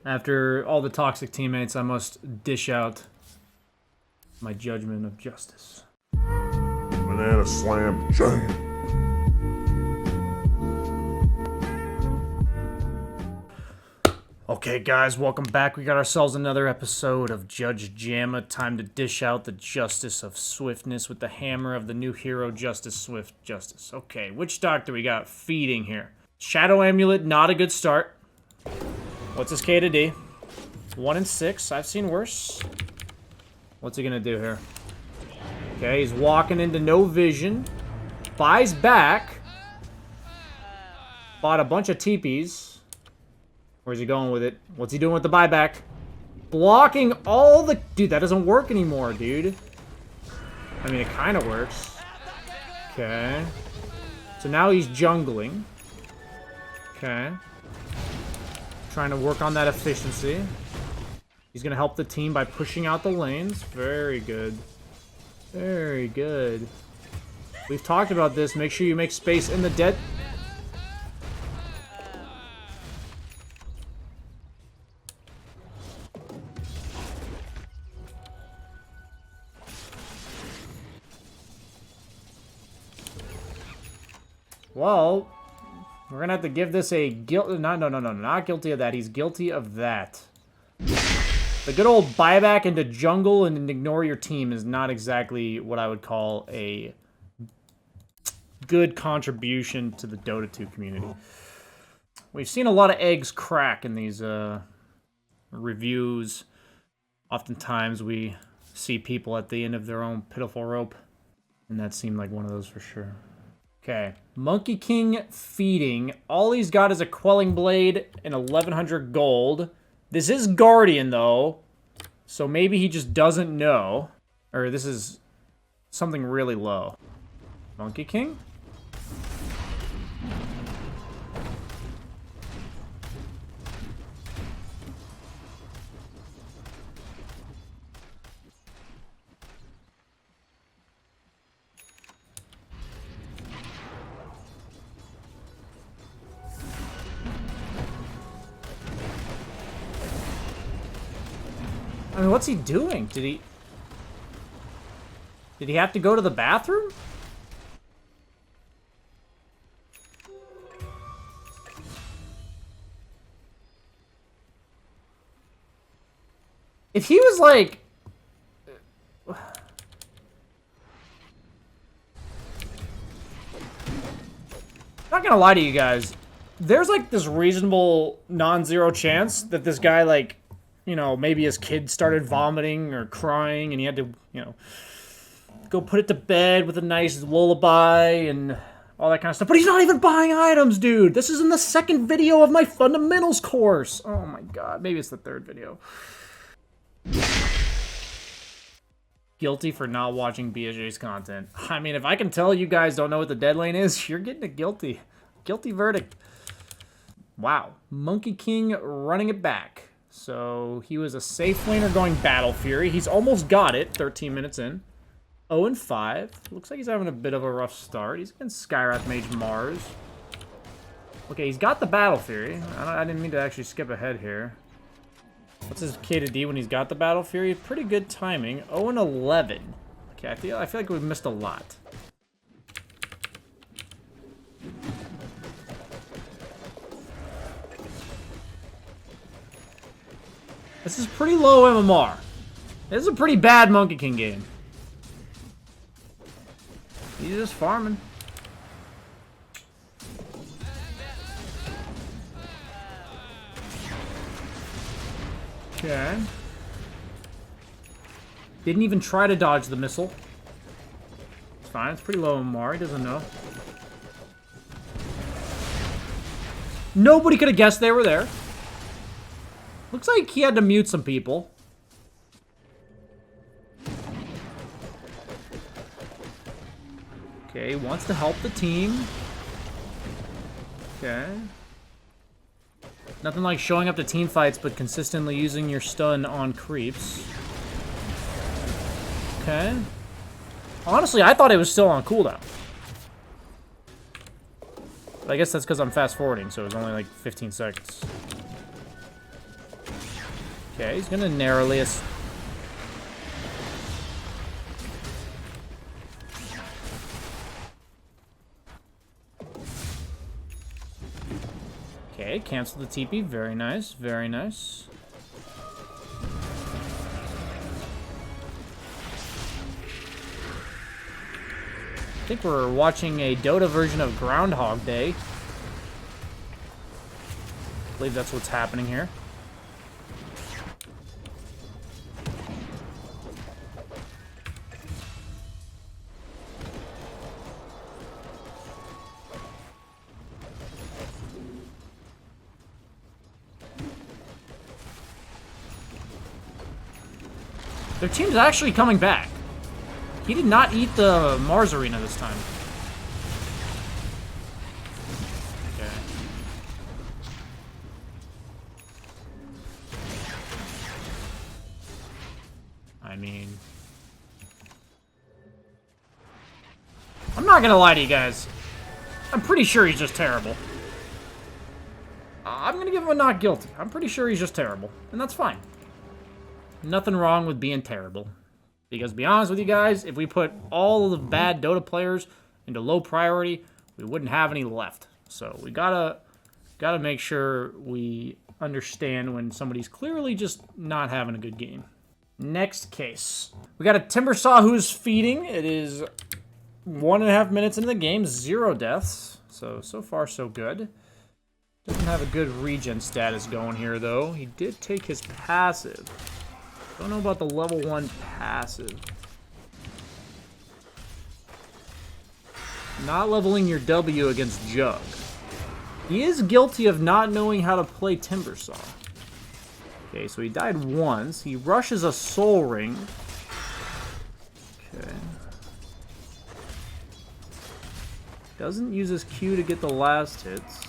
After all the toxic teammates, I must dish out my judgment of justice. Banana slam jam. Okay, guys, welcome back. We got ourselves another episode of Judge Jamma. Time to dish out the justice of swiftness with the hammer of the new hero, Justice Swift Justice. Okay, which doctor we got feeding here? Shadow Amulet, not a good start. What's his K to D? 1 and 6. I've seen worse. What's he gonna do here? Okay, he's walking into no vision. Buys back. Bought a bunch of teepees. Where's he going with it? What's he doing with the buyback? Blocking all the... Dude, that doesn't work anymore, dude. I mean, it kind of works. Okay. So now he's jungling. Okay. Trying to work on that efficiency. He's going to help the team by pushing out the lanes. Very good. Very good. We've talked about this. Make sure you make space in the dead... Well, we're gonna have to give this a guilt. No, not guilty of that. He's guilty of that. The good old buyback into jungle and ignore your team is not exactly what I would call a good contribution to the Dota 2 community. We've seen a lot of eggs crack in these reviews. Oftentimes we see people at the end of their own pitiful rope, and that seemed like one of those for sure. Okay, Monkey King feeding. All he's got is a Quelling Blade and 1100 gold. This is Guardian, though, so maybe he just doesn't know. Or this is something really low. Monkey King? I mean, what's he doing? Did he have to go to the bathroom? If he was like... Not gonna lie to you guys. There's like this reasonable non-zero chance that this guy like... You know, maybe his kid started vomiting or crying and he had to, you know, go put it to bed with a nice lullaby and all that kind of stuff. But he's not even buying items, dude. This is in the second video of my fundamentals course. Oh my god. Maybe it's the third video. Guilty for not watching BSJ's content. I mean, if I can tell you guys don't know what the dead lane is, you're getting a guilty verdict. Wow. Monkey King running it back. So he was a safe laner going Battle Fury. He's almost got it, 13 minutes in. 0 and 5. Looks like he's having a bit of a rough start. He's against Skywrath Mage Mars. Okay, he's got the Battle Fury. I didn't mean to actually skip ahead here. What's his K to D when he's got the Battle Fury? Pretty good timing. 0 and 11. Okay, I feel like we've missed a lot. This is pretty low MMR. This is a pretty bad Monkey King game. He's just farming. Okay. Didn't even try to dodge the missile. It's fine. It's pretty low MMR. He doesn't know. Nobody could have guessed they were there. Looks like he had to mute some people. Okay, he wants to help the team. Okay. Nothing like showing up to team fights, but consistently using your stun on creeps. Okay. Honestly, I thought it was still on cooldown. But I guess that's because I'm fast forwarding, so it was only like 15 seconds. Okay, he's gonna narrowly... Okay, cancel the TP. Very nice, very nice. I think we're watching a Dota version of Groundhog Day. I believe that's what's happening here. Their team's actually coming back. He did not eat the Mars Arena this time. Okay. I mean... I'm not gonna lie to you guys. I'm pretty sure he's just terrible. I'm gonna give him a not guilty. I'm pretty sure he's just terrible. And that's fine. Nothing wrong with being terrible. Because to be honest with you guys, if we put all of the bad Dota players into low priority, we wouldn't have any left. So we gotta make sure we understand when somebody's clearly just not having a good game. Next case. We got a Timbersaw who's feeding. It is 1.5 minutes into the game, 0 deaths. So far so good. Doesn't have a good regen status going here though. He did take his passive. Don't know about the level 1 passive. Not leveling your W against Jug. He is guilty of not knowing how to play Timbersaw. Okay, so he died once. He rushes a Soul Ring. Okay. Doesn't use his Q to get the last hits.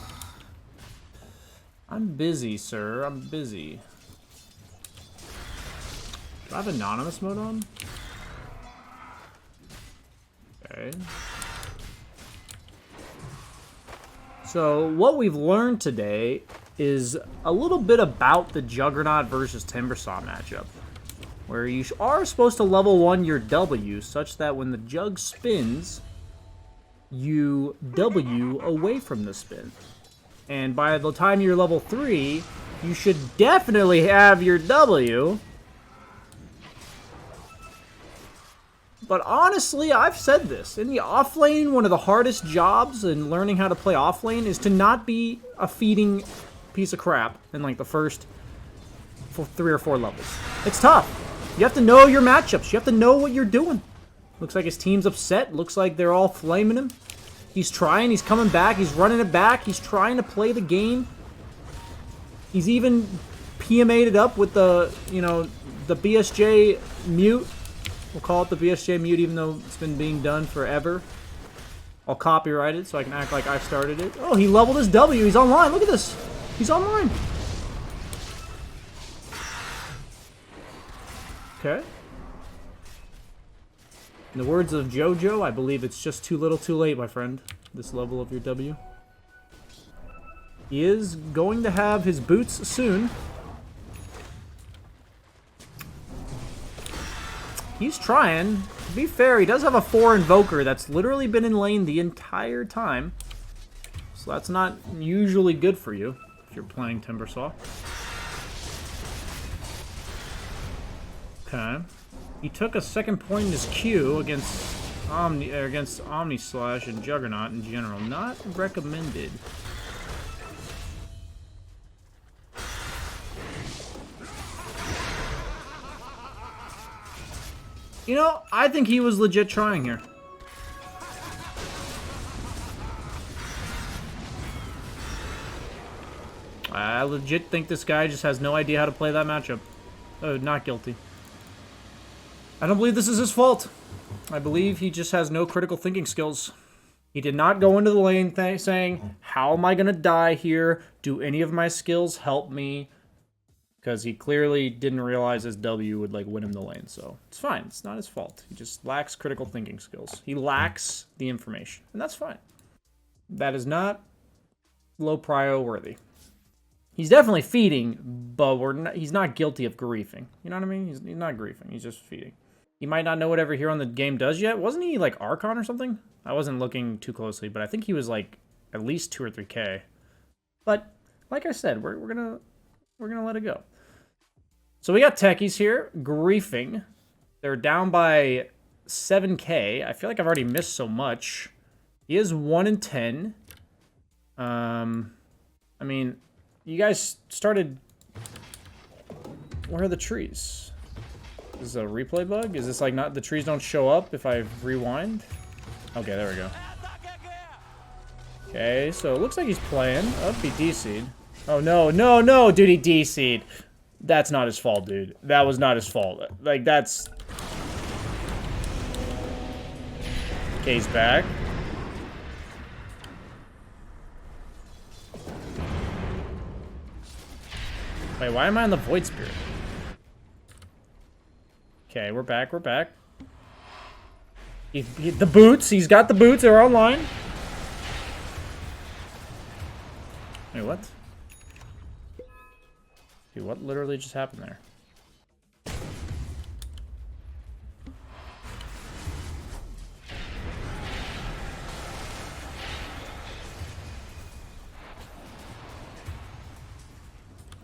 I'm busy, sir. I'm busy. Do I have anonymous mode on? Okay. So, what we've learned today is a little bit about the Juggernaut versus Timbersaw matchup. Where you are supposed to level 1 your W, such that when the Jug spins, you W away from the spin. And by the time you're level 3, you should definitely have your W. But honestly, I've said this. In the off lane, one of the hardest jobs in learning how to play off lane is to not be a feeding piece of crap in like the first 3 or 4 levels. It's tough. You have to know your matchups. You have to know what you're doing. Looks like his team's upset. Looks like they're all flaming him. He's trying. He's coming back. He's running it back. He's trying to play the game. He's even PMA'd it up with the, you know, the BSJ mute. We'll call it the BSJ mute, even though it's been being done forever. I'll copyright it so I can act like I started it. Oh, he leveled his W. He's online. Look at this. He's online. Okay. In the words of JoJo, I believe it's just too little too late, my friend. This level of your W. He is going to have his boots soon. He's trying. To be fair, he does have a 4 Invoker that's literally been in lane the entire time. So that's not usually good for you if you're playing Timbersaw. Okay. He took a second point in his Q against Omni Slash and Juggernaut in general. Not recommended. You know, I think he was legit trying here. I legit think this guy just has no idea how to play that matchup. Oh, not guilty. I don't believe this is his fault. I believe he just has no critical thinking skills. He did not go into the lane saying, how am I going to die here? Do any of my skills help me? Because he clearly didn't realize his W would like win him the lane, so it's fine. It's not his fault. He just lacks critical thinking skills. He lacks the information, and that's fine. That is not low prio worthy. He's definitely feeding, but he's not guilty of griefing. You know what I mean? He's not griefing. He's just feeding. He might not know whatever hero in the game does yet. Wasn't he like Archon or something? I wasn't looking too closely, but I think he was like at least 2 or 3K. But like I said, we're gonna let it go. So we got Techies here, griefing. They're down by 7K. I feel like I've already missed so much. He is 1 in 10. I mean, you guys started. Where are the trees? Is this a replay bug? Is this like not the trees don't show up if I rewind? Okay, there we go. Okay, so it looks like he's playing. Oh, he DC'd. Oh no, no, no, dude, he DC'd. That's not his fault, dude. That was not his fault. Like, that's... Okay, he's back. Wait, why am I on the Void Spirit? Okay, we're back, we're back. The boots, he's got the boots, they're online. Wait, what? Dude, what literally just happened there?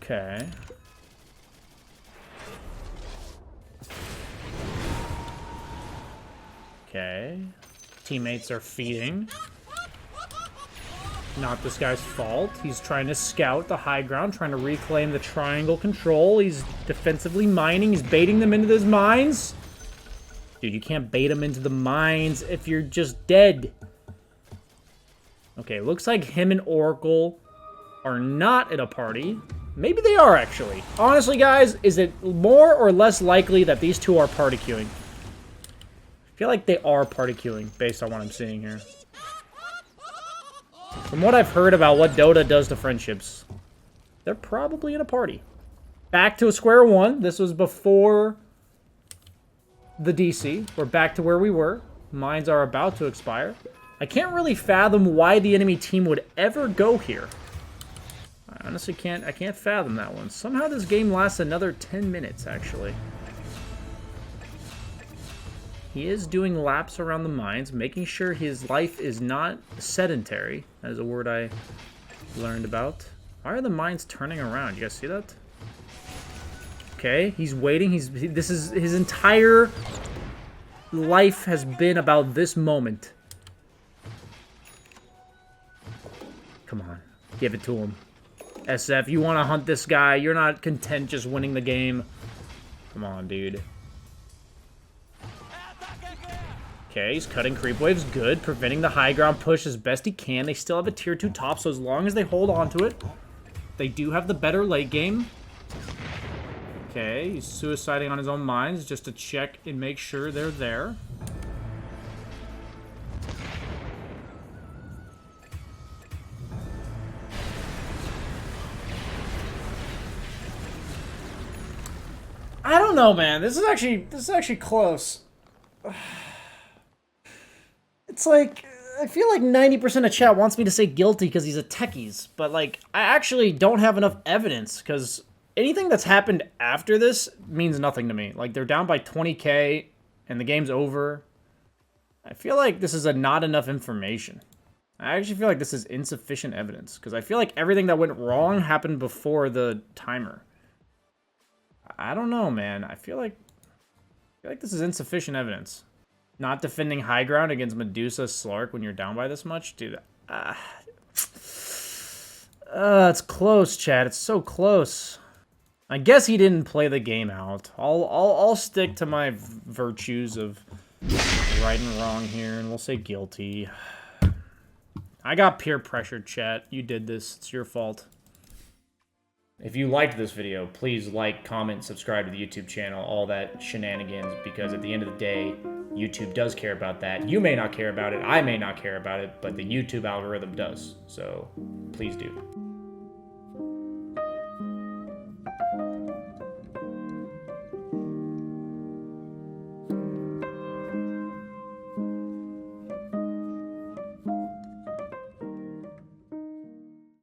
Okay. Okay. Teammates are feeding. Not this guy's fault. He's trying to scout the high ground, trying to reclaim the triangle control. He's defensively mining. He's baiting them into those mines. Dude, you can't bait them into the mines if you're just dead. Okay, looks like him and Oracle are not at a party. Maybe they are, actually. Honestly, guys, is it more or less likely that these two are party queuing? I feel like they are party queuing, based on what I'm seeing here. From what I've heard about what Dota does to friendships, they're probably in a party. Back to a square one. This was before the DC. We're back to where we were. Mines are about to expire. I can't really fathom why the enemy team would ever go here. I honestly can't fathom that one. Somehow this game lasts another 10 minutes, actually. He is doing laps around the mines, making sure his life is not sedentary. That is a word I learned about. Why are the mines turning around? You guys see that? Okay, he's waiting. This is his entire life has been about this moment. Come on, give it to him. SF, you want to hunt this guy. You're not content just winning the game. Come on, dude. Okay, he's cutting creep waves. Good. Preventing the high ground push as best he can. They still have a tier 2 top, so as long as they hold on to it, they do have the better late game. Okay, he's suiciding on his own mines just to check and make sure they're there. I don't know, man. This is actually close. It's like, I feel like 90% of chat wants me to say guilty because he's a Techies, but like, I actually don't have enough evidence because anything that's happened after this means nothing to me. Like, they're down by 20K and the game's over. I feel like this is not enough information. I actually feel like this is insufficient evidence because I feel like everything that went wrong happened before the timer. I don't know, man. I feel like this is insufficient evidence. Not defending high ground against Medusa Slark when you're down by this much? Dude, it's close, Chad. It's so close. I guess he didn't play the game out. I'll stick to my virtues of right and wrong here, and we'll say guilty. I got peer pressured, chat. You did this. It's your fault. If you liked this video, please like, comment, subscribe to the YouTube channel, all that shenanigans, because at the end of the day, YouTube does care about that. You may not care about it, I may not care about it, but the YouTube algorithm does. So please do.